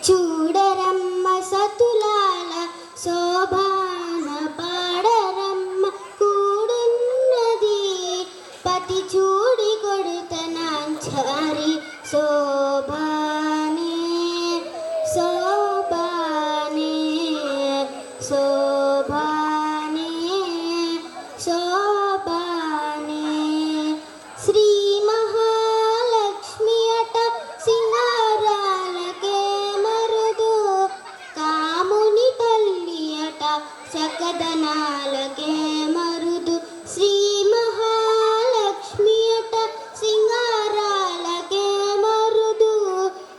చూడరమ్మ సతులాల శోభాన పాడరమ్మ కూడున్నది పతి చూడి కొడుతనాంచారి శోభానే శోభానే శోభానే శోభానే శ్రీ మహాలక్ష్మి అట సింగారాలకే మరుదు కాముని తల్లి అట చక్కదనాలకే మరుదు శ్రీ మహాలక్ష్మి అట సింగారాలకే మరుదు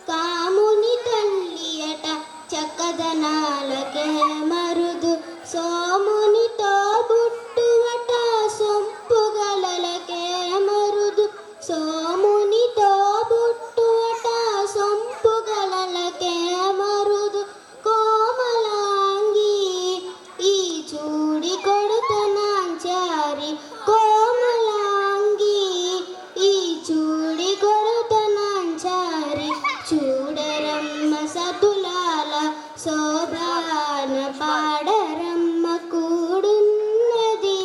కాముని తల్లి అట చక్కదనాలకే మరుదు సోమునితో బుట్టువట సొంపుగలకే మరుదు సోమునితో బుట్టువట సొంపుగలకే మరుదు కోమలాంగి ఈ చూడి కొడుతనాంచారి కోమలాంగి ఈ చూడి కొడుతనాంచారి చూడరమ్మ సతులాల శోభాన పాడరమ్మ కూడున్నది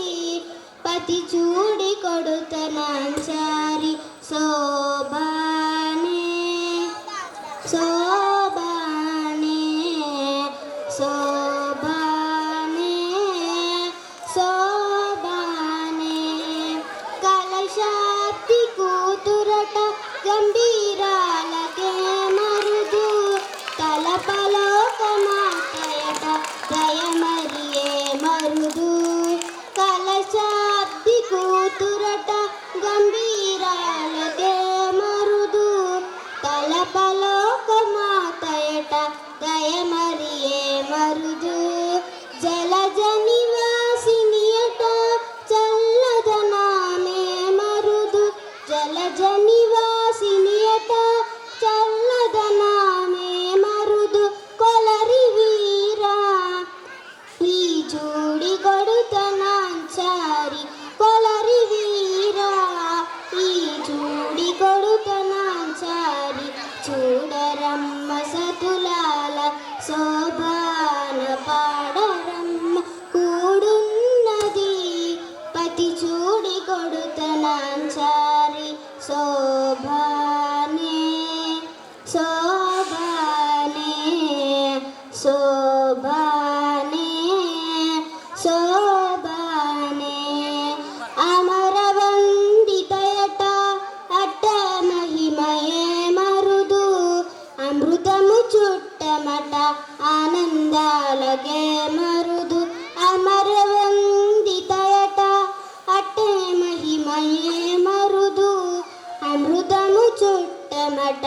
పతి చూడి కొడుతనాంచారి శోభానే శోభానే శోభానే శోభానే కలశాబ్ది కూతురట గంభీరాలకే మరుదు తలపలోకమాతయట దయమరియే మరుదు కలశాబ్ది కూతురట గంభీరాలకే మరుదు తలపలోకమాతయట దయమరియే మరుదు జలజ నివాసినియట చల్లదనామే మరుదు జలజ నివాసినియట చల్లదనామే మరుదు కొలరి వీరా ఈ చూడి కొడుతనాంచారి కొలరి వీరా ఈ చూడి కొడుతనాంచారి చూడరమ్మ సతులాల శోభాన పాడరమ్మ కూడున్నది పతి చూడి కొడుతనాంచారి శోభానే శోభానే శోభానే శోభానే అమరవందితయట అట్ట మహిమయే మరుదు అమృతము చుట్టమట ఆనందాలకే మరుదు అమరవందితయట అట్టే మహిమయే మరుదు అమృతము చుట్టమట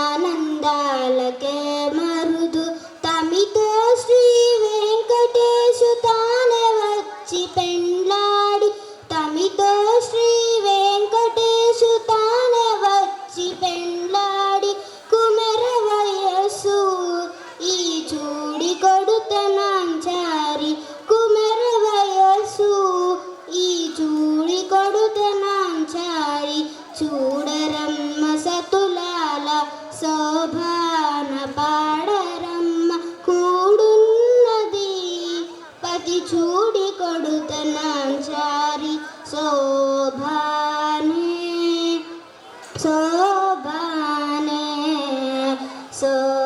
ఆనందాలకే మరుదు తమితో శ్రీ వెంకటేశు తానే వచ్చి పెండ్లాడి తమితో శ్రీ వెంకటేశు తానే వచ్చి పెండ్లాడి కుమెర వయస్సు ఈ చూడి కొడుతనాంచారి కుమెర వయస్సు ఈ చూడి కొడుతనాంచారి చూడరమ్మ సతులాల శోభాన పాడరమ్మ కూడున్నది పతి చూడి కొడుతనాంచారి శోభానే శోభానే శోభానే